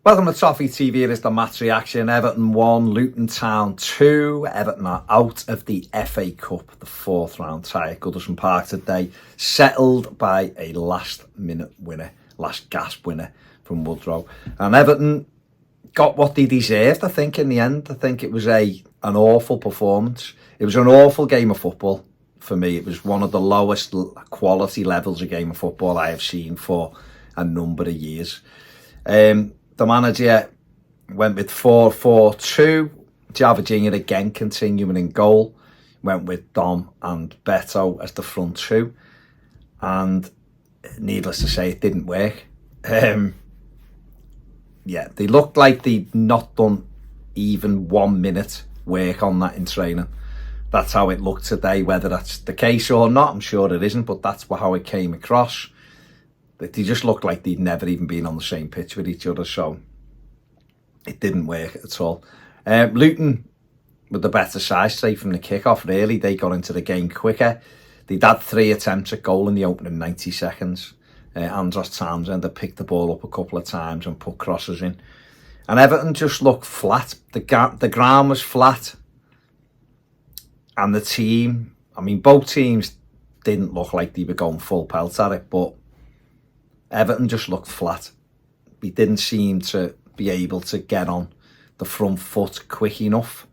Welcome to Toffee TV. It is the match reaction. Everton 1, Luton Town 2. Everton are out of the FA Cup, the fourth round tie at Goodison Park today, settled by a last gasp winner from Woodrow. And Everton got what they deserved, I think, in the end. I think it was an awful performance. It was an awful game of football for me. It was one of the lowest quality levels of game of football I have seen for a number of years. The manager went with 4-4-2. Jorginho again continuing in goal. Went with Dom and Beto as the front two. And needless to say, it didn't work. They looked like they'd not done even 1 minute work on that in training. That's how it looked today. Whether that's the case or not, I'm sure it isn't, but that's how it came across. They just looked like they'd never even been on the same pitch with each other, so it didn't work at all. Luton with the better side straight from the kick-off, really. They got into the game quicker. They'd had 3 attempts at goal in the opening 90 seconds. Andros Townsend had picked the ball up a couple of times and put crosses in. And Everton just looked flat. The ground was flat. And the team, I mean, both teams didn't look like they were going full pelt at it, but Everton just looked flat. We didn't seem to be able to get on the front foot quick enough.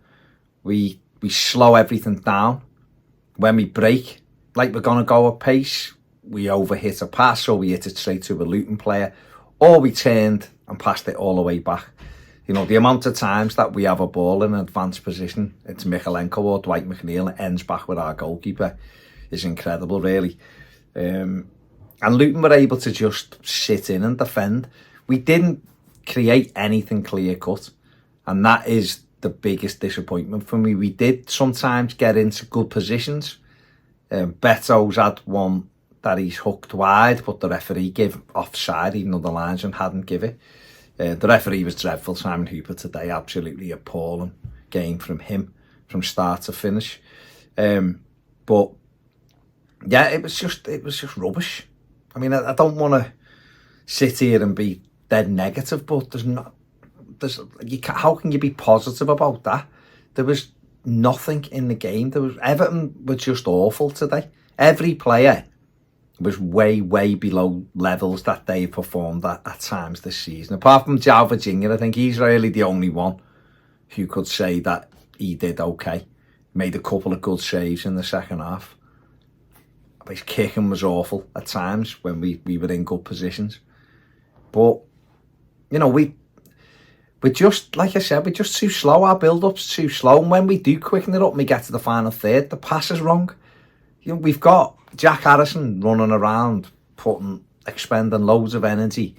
We slow everything down. When we break, like we're going to go at pace, we overhit a pass or we hit it straight to a Luton player, or we turned and passed it all the way back. You know, the amount of times that we have a ball in an advanced position, it's Mykolenko or Dwight McNeil, and it ends back with our goalkeeper, is incredible, really. And Luton were able to just sit in and defend. We didn't create anything clear-cut. And that is the biggest disappointment for me. We did sometimes get into good positions. Beto's had one that he's hooked wide, but the referee gave offside, even though the linesman hadn't given it. The referee was dreadful, Simon Hooper, today. Absolutely appalling game from him, from start to finish. But, yeah, it was just rubbish. I mean, I don't want to sit here and be dead negative, but how can you be positive about that? There was nothing in the game. Everton were just awful today. Every player was way, way below levels that they performed at times this season. Apart from Jorginho, I think he's really the only one who could say that he did okay. Made a couple of good saves in the second half. His kicking was awful at times when we were in good positions. But, you know, we're just, like I said, we're just too slow. Our build-up's too slow. And when we do quicken it up and we get to the final third, the pass is wrong. You know, we've got Jack Harrison running around, expending loads of energy,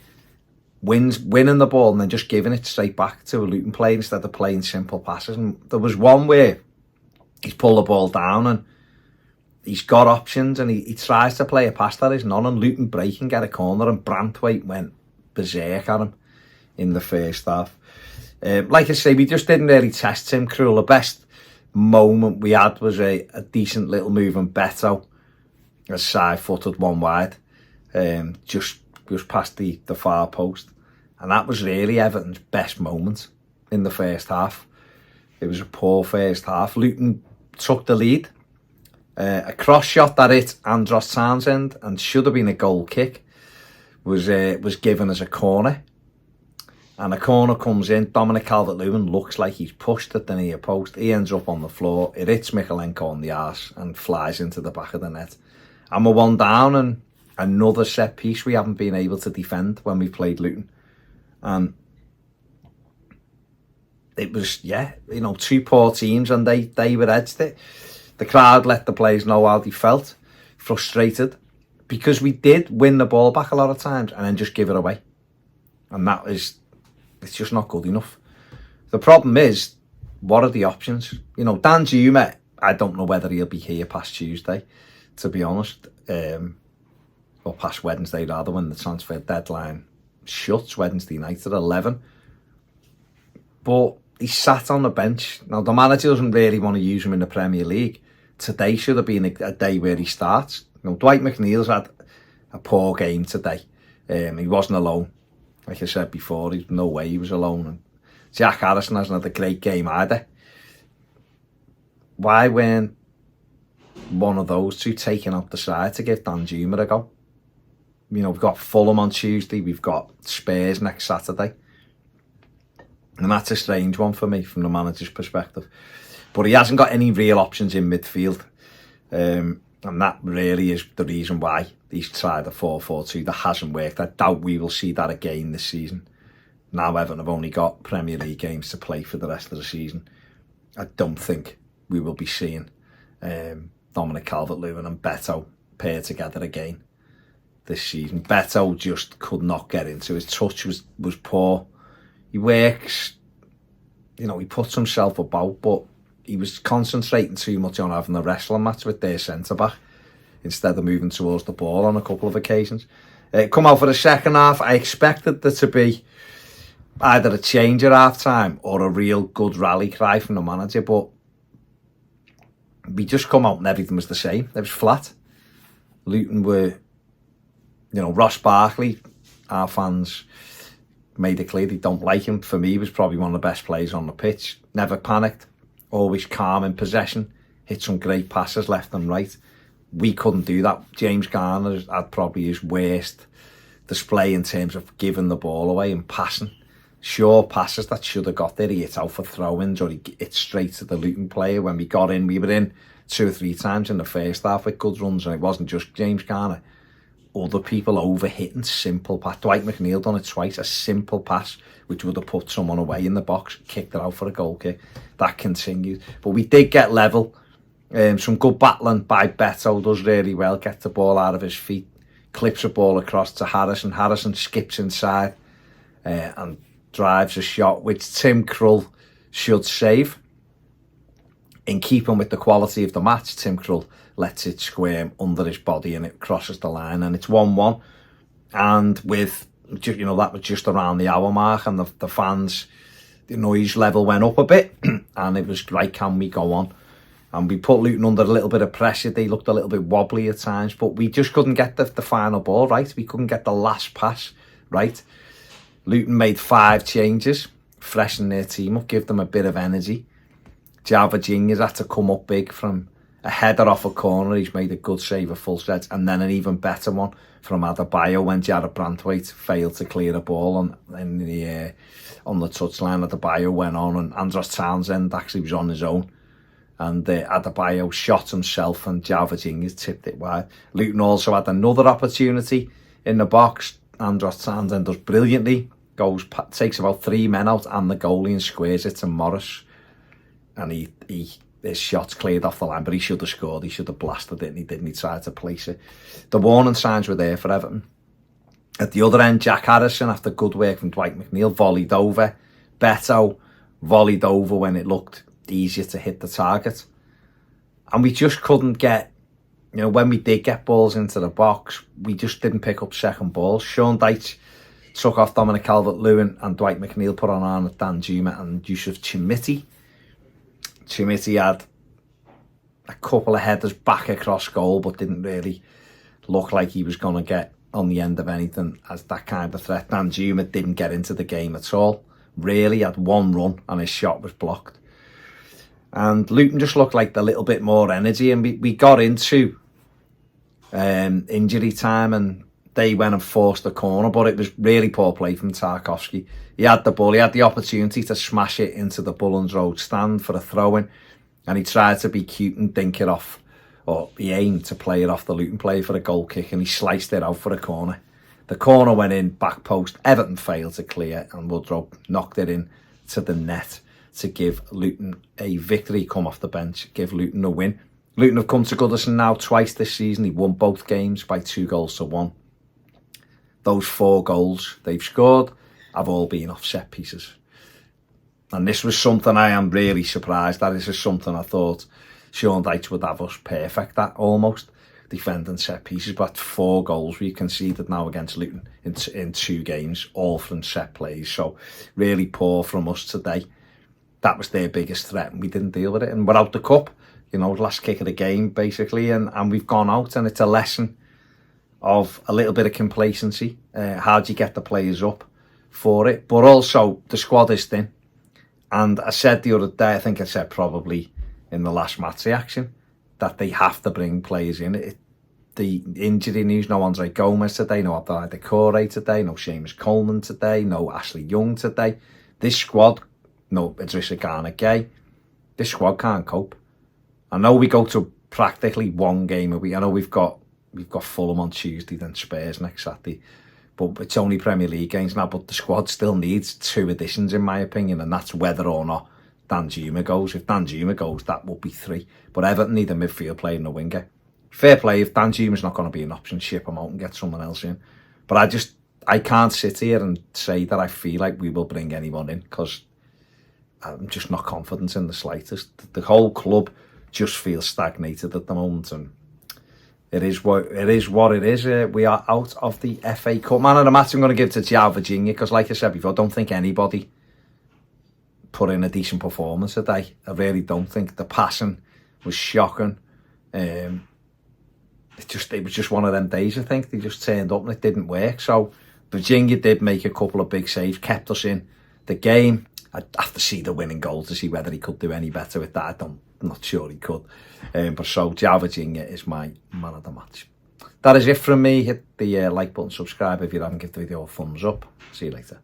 winning the ball and then just giving it straight back to a Luton player instead of playing simple passes. And there was one where he's pulled the ball down and he's got options and he tries to play a pass that is none, and Luton break and get a corner, and Branthwaite went berserk at him in the first half. Like I say, we just didn't really test Tim Krul. The best moment we had was a decent little move on Beto, a side-footed one wide, just past the far post. And that was really Everton's best moment in the first half. It was a poor first half. Luton took the lead. A cross shot that hit Andros Townsend and should have been a goal kick was given as a corner. And a corner comes in. Dominic Calvert-Lewin looks like he's pushed at the near post. He ends up on the floor. It hits Mykolenko on the arse and flies into the back of the net. And we're 1 down, and another set piece we haven't been able to defend when we played Luton. And it was, two poor teams, and they were edged it. The crowd let the players know how they felt, frustrated, because we did win the ball back a lot of times and then just give it away. And it's just not good enough. The problem is, what are the options? You know, Dan Juma, I don't know whether he'll be here past Tuesday, to be honest, or past Wednesday rather, when the transfer deadline shuts Wednesday night at 11. But he sat on the bench. Now, the manager doesn't really want to use him in the Premier League. Today should have been a day where he starts. You know, Dwight McNeil's had a poor game today. He wasn't alone. Like I said before, there's no way he was alone. And Jack Harrison hasn't had a great game either. Why weren't one of those two taken out the side to give Dan Juma a go? You know, we've got Fulham on Tuesday, we've got Spurs next Saturday. And that's a strange one for me from the manager's perspective. But he hasn't got any real options in midfield. And that really is the reason why he's tried a 4-4-2 that hasn't worked. I doubt we will see that again this season. Now Everton have only got Premier League games to play for the rest of the season. I don't think we will be seeing Dominic Calvert-Lewin and Beto paired together again this season. Beto just could not get into his touch was poor. He works, you know, he puts himself about, but he was concentrating too much on having a wrestling match with their centre-back instead of moving towards the ball on a couple of occasions. Come out for the second half, I expected there to be either a change at half-time or a real good rally cry from the manager, but we just come out and everything was the same. It was flat. Luton were, you know, Ross Barkley, our fans made it clear they don't like him. For me, he was probably one of the best players on the pitch. Never panicked, always calm in possession, hit some great passes left and right. We couldn't do that. James Garner had probably his worst display in terms of giving the ball away and passing. Sure passes that should have got there, he hit out for throw-ins or he hit straight to the Luton player. When we got in, we were in 2 or 3 times in the first half with good runs, and it wasn't just James Garner. Other people over-hitting simple pass. Dwight McNeil done it twice, a simple pass which would have put someone away in the box, kicked it out for a goal kick. That continued. But we did get level. Some good battling by Beto, does really well, gets the ball out of his feet, clips the ball across to Harrison. Harrison skips inside and drives a shot which Tim Krul should save. In keeping with the quality of the match, Tim Krul lets it squirm under his body and it crosses the line, and it's 1-1. And with, you know, that was just around the hour mark, and the fans, the noise level went up a bit, and it was right, can we go on? And we put Luton under a little bit of pressure. They looked a little bit wobbly at times, but we just couldn't get the final ball right. We couldn't get the last pass right. Luton made 5 changes, freshen their team up, give them a bit of energy. Virginia's had to come up big from a header off a corner. He's made a good save of full stretch, and then an even better one from Adebayo when Jared Brantwaite failed to clear the ball on the touchline. Adebayo went on, and Andros Townsend actually was on his own, and Adebayo shot himself, and Virginia's tipped it wide. Luton also had another opportunity in the box. Andros Townsend does brilliantly, takes about 3 men out and the goalie and squares it to Morris. And his shot's cleared off the line, but he should have scored. He should have blasted it, and he didn't. He tried to place it. The warning signs were there for Everton. At the other end, Jack Harrison, after good work from Dwight McNeil, volleyed over. Beto volleyed over when it looked easier to hit the target. And we just couldn't get, you know, when we did get balls into the box, we just didn't pick up second balls. Sean Dyche took off Dominic Calvert-Lewin, and Dwight McNeil put on Arnold Danjuma and Yusuf Chimiti. Chimiti had a couple of headers back across goal, but didn't really look like he was going to get on the end of anything as that kind of threat. Danjuma didn't get into the game at all. Really had 1 run and his shot was blocked. And Luton just looked like a little bit more energy, and we got into injury time, and they went and forced the corner, but it was really poor play from Tarkowski. He had the ball, he had the opportunity to smash it into the Bullens Road stand for a throw-in, and he tried to be cute and dink it off, or he aimed to play it off the Luton player for a goal kick, and he sliced it out for a corner. The corner went in, back post, Everton failed to clear, and Woodrow knocked it in to the net to give Luton a victory, come off the bench, give Luton a win. Luton have come to Goodison now twice this season. He won both games by 2-1. Those 4 goals they've scored have all been off set pieces. And this was something I am really surprised at. This is something I thought Sean Dyche would have us perfect at, almost, defending set pieces. But 4 goals we conceded now against Luton in 2 games, all from set plays. So really poor from us today. That was their biggest threat, and we didn't deal with it. And we're out the cup, you know, last kick of the game, basically, and we've gone out, and it's a lesson of a little bit of complacency. How do you get the players up? for it. But also, the squad is thin. And I said the other day, I think I said probably in the last match reaction, that they have to bring players in. The injury news, no Andre Gomez today, no Abdoulaye Doucouré today, no Seamus Coleman today, no Ashley Young today. This squad, no Idrissa Gana Gay, this squad can't cope. I know we go to practically one game a week. I know we've got Fulham on Tuesday, then Spurs next Saturday. But it's only Premier League games now, but the squad still needs 2 additions, in my opinion, and that's whether or not Danjuma goes. If Danjuma goes, that will be 3. But Everton need a midfield player and a winger. Fair play, if Danjuma's not going to be an option, ship him out and get someone else in. But I can't sit here and say that I feel like we will bring anyone in, because I'm just not confident in the slightest. The whole club just feels stagnated at the moment, and it is what it is. We are out of the FA Cup. Man of the match I'm going to give to João Virginia, because like I said before, I don't think anybody put in a decent performance today. I really don't think. The passing was shocking. It was just one of them days, I think. They just turned up and it didn't work. So Virginia did make a couple of big saves, kept us in the game. I'd have to see the winning goal to see whether he could do any better with that. I'm not sure he could. But so João Virginia is my man of the match. That is it from me. Hit the like button, subscribe if you haven't, give the video a thumbs up. See you later.